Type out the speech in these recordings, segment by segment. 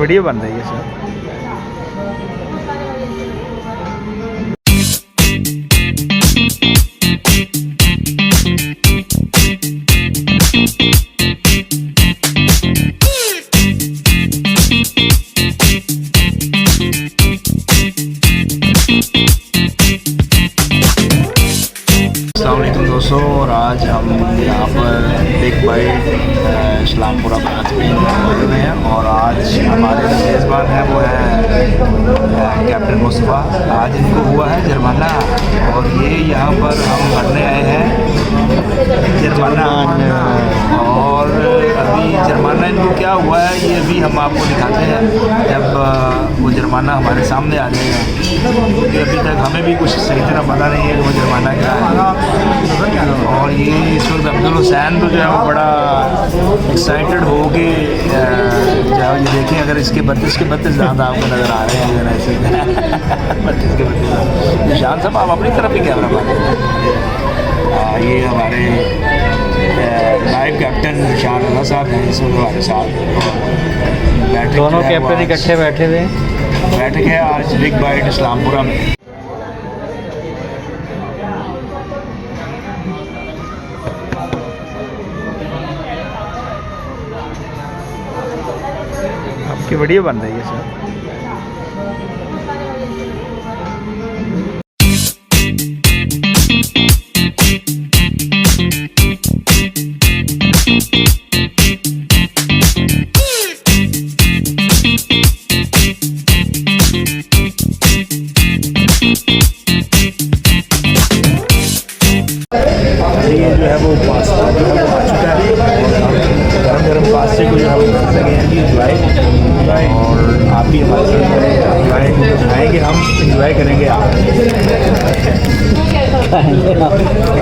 Video बन रही है सर। अस्सलामुअलैकुम दोस्तों, और आज हम यहाँ पर बिग बाइट इस्लामपुरा ब्रांच में मौजूद हैं। और आज हमारे जो मेज़बान हैं वो है कैप्टन मुस्तफ़ा। आज इनको हुआ है जुर्माना, और ये यहाँ पर हम भरने आए हैं जुर्माना। और अभी जुर्माना इनको क्या हुआ है ये अभी हम आपको दिखाते हैं जब वो जुर्माना हमारे सामने आ जाएगा, क्योंकि अभी तक हमें भी कुछ सही तरह पता नहीं है कि वो जुर्माना क्या है। और ये इस वक्त अब्दुल हुसैन तो जो है वो बड़ा एक्साइटेड हो के ये देखें, अगर इसके 32 दांत आपको नज़र आ रहे हैं ऐसे 32 निशान साहब, आप अपनी तरफ ही कैमरा मारें। ये हमारे नायब कैप्टन निशान अल्लाह साहब हैं इस वक्त हमारे साथ। दोनों कैप्टन इकट्ठे बैठे थे। बैठक है आज बिग बाइट इस्लामपुरा में। आपकी वीडियो बन रही है सर। ये जो है वो पास्ता जो है वो आ चुका है, और हम गर्म पास्ते को जो है वो करने लगे हैं जी इंजॉय। और आप भी हमारे साथ इंजॉय खाएंगे, हम इंजॉय करेंगे, आप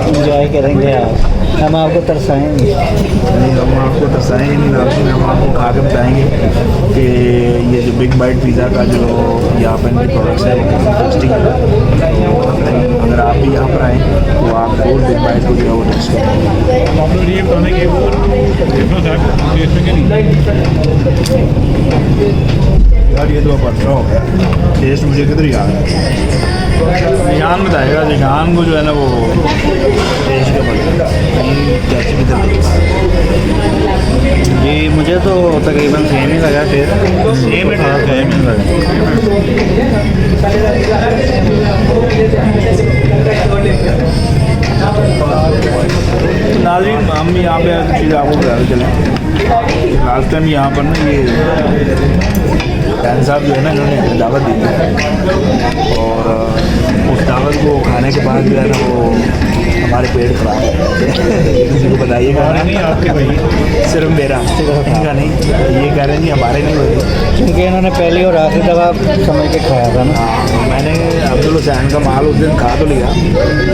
इंजॉय करेंगे आप, हम आपको तरसाएंगे। नहीं, हम आपको तरसाएंगे नहीं, बल्कि हम आपको खा के बताएंगे कि ये जो बिग बाइट पिज़्ज़ा का जो यहाँ पर इनके प्रोडक्ट्स है वो कितनी टेस्टी है। तो अगर आप भी यहाँ पर आएँ तो आप जरूर बिग बाइट को जो है वो टेस्ट करें। यार ये तो अब अच्छा हो गया, टेस्ट मुझे किधर ही आ गया। निशान बताएगा, निशान को जो है ना वो टेस्ट का पता कैसे किधर जी। मुझे तो तकरीबन सेम ही लगा, टेस्ट सेम ही लगा। नाज़रीन, हम यहाँ पे चीज़ आपको बताते चलें। लास्ट टाइम यहाँ पर ना ये फैन साहब जो है ना इन्होंने दावत दी थी, और उस दावत को खाने के बाद जो है ना वो हमारे पेट खराब है। किसी को बताइएगा नहीं, आपके भाई सिर्फ मेरा इनका नहीं, ये कह रहे हैं जी हमारे नहीं होते, क्योंकि इन्होंने पहली और आखिरी दफ़ा समझ के खाया था ना। मैंने अब्दुल हुसैन का माल उस दिन खा तो लिया,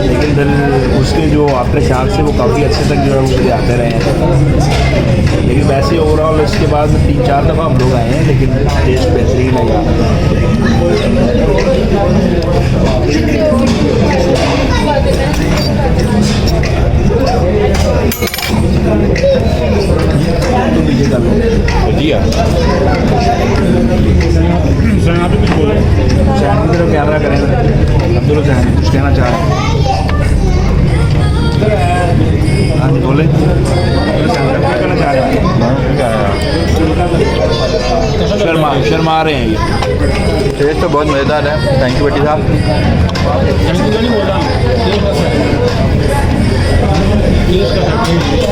लेकिन फिर उसके जो आफ्टर शाक से वो काफ़ी अच्छे तक जो है वो मुझे आते रहे हैं। लेकिन वैसे ओवरऑल इसके बाद 3-4 दफ़ा हम लोग आए हैं, लेकिन टेस्ट बेहतरीन है यहाँ। कैमरा करेंगे अब्दुल हुसैन कुछ कहना चाह रहे हैं? हाँ जी बोले, क्या कहना चाह रहे हैं? शर्मा रहे हैं ये। टेस्ट तो बहुत मज़ेदार है। थैंक यू बेटी साहब।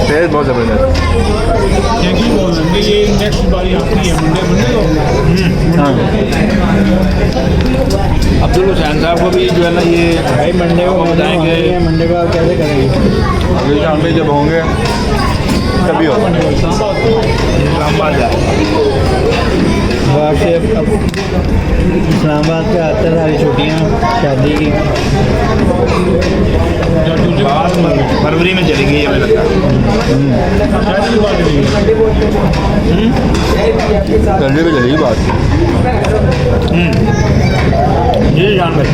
टेस्ट बहुत ज़बरदस्त। अब्दुल हुसैन साहब को भी जो है ना ये भाई मंडे को बताएंगे, मंडे को आप कैसे करेंगे? अगले शाम में जब होंगे तभी हो। इस्लामाबाद जाए बाहर से अब इस्लामाबाद पे आते सारी छुट्टियाँ शादी की बात फरवरी में चली गई है, हमें लगता है। जल्दी भी चलेगी बात। जी जान भाई,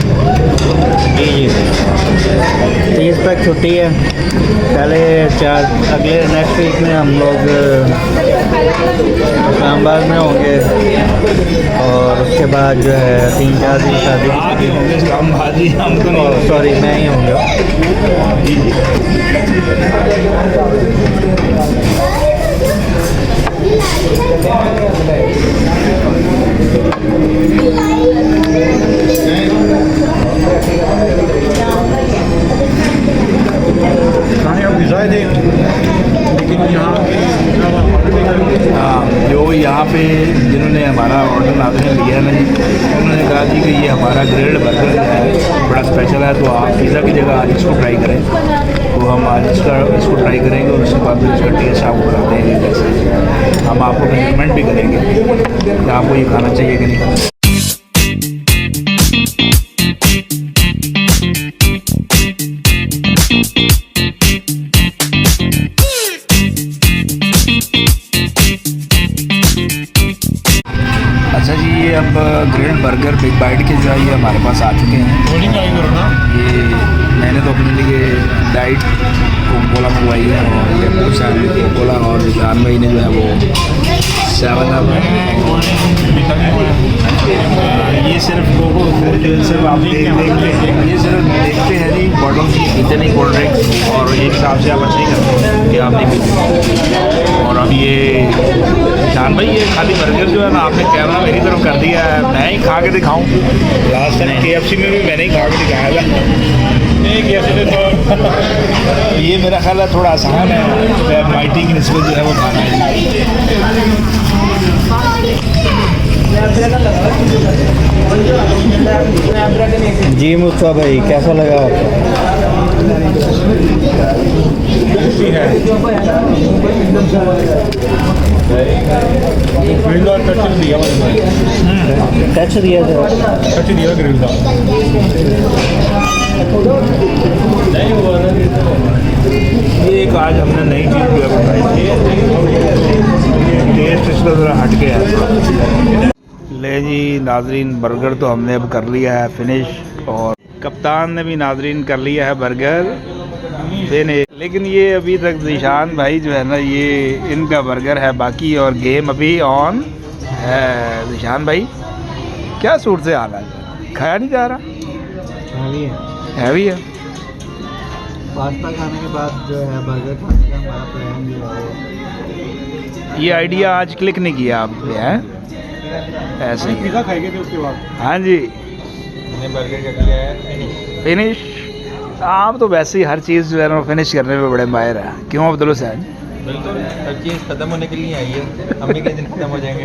जी 20 तक छुट्टी है। पहले अगले नेक्स्ट वीक में हम लोग इस्लामाबाद में होंगे और उसके बाद जो है 3-4 दिन शादी की इस्लामाबाद ही हम तो नहीं सॉरी मैं ही होंगे। जो यहाँ पे जिन्होंने हमारा ऑर्डर नाज़रीन लिया है ना जी, उन्होंने कहा जी कि ये हमारा ग्रिल्ड बर्गर है, बड़ा स्पेशल है, तो आप पिज़्ज़ा की जगह आज इसको ट्राई करें। तो हम आज इसको ट्राई करेंगे और उसके बाद फिर इसका टेस्ट आपको बता देंगे। जैसे हम आपको मेजरमेंट भी करेंगे कि आपको ये खाना चाहिए कि नहीं। अच्छा जी, ये अब ग्रिल्ड बर्गर बिग बाइट के जो है ये हमारे पास आ चुके हैं। ये मैंने तो अपने लिए डाइट कोकोला मंगवाई है और ये कोकोला, और जान भाई ने जो है वो 7 अप। ये सिर्फ कोको सिर्फ आप ये सिर्फ देखते हैं जी बॉटल की इतनी कोल्ड ड्रिंक्स, और एक हिसाब से आप अच्छा ही करते हैं कि आप नहीं पीते। और अब ये जान भाई, ये खाली बर्गर जो है ना आपने कैमरा मेरी तरफ कर दिया है, मैं ही खा के दिखाऊं। लास्ट टाइम KFC में भी मैंने ही खा के दिखाया था। नहीं KFC में तो ये मेरा ख्याल है थोड़ा आसान है, माइटी की निस्बत जो है वो खाना है। जी मुस्तफा भाई, कैसा लगा आपको? टच दिया था, ग्रिल का। ये एक आज हमने नई चीज़ जो है बनाई थी, टेस्ट इसका ज़रा हट के है। ले जी नाजरीन, बर्गर तो हमने अब कर लिया है फिनिश, और कप्तान ने भी नाजरीन कर लिया है बर्गर फिनिश। लेकिन ये अभी तक ज़ीशान भाई जो है ना, ये इनका बर्गर है बाकी, और गेम अभी ऑन है। ज़ीशान भाई क्या सूरत से हाल है, खाया नहीं जा रहा? हैवी है। पास्ता खाने के बाद जो है बर्गर खाने का हमारा प्लान जो है, ये आइडिया आज क्लिक नहीं किया आप पे, हैं? ऐसे ही पिज़्ज़ा खाएंगे थे उसके बाद। हाँ जी, मैंने बर्गर कर लिया है फिनिश। आप तो वैसे ही हर चीज़ जो है ना फिनिश करने में बड़े माहिर हैं, क्यों अब्दुल हुसैन? बिल्कुल, हर चीज़ ख़त्म होने के लिए आई है, हम भी किस दिन ख़त्म हो जाएंगे।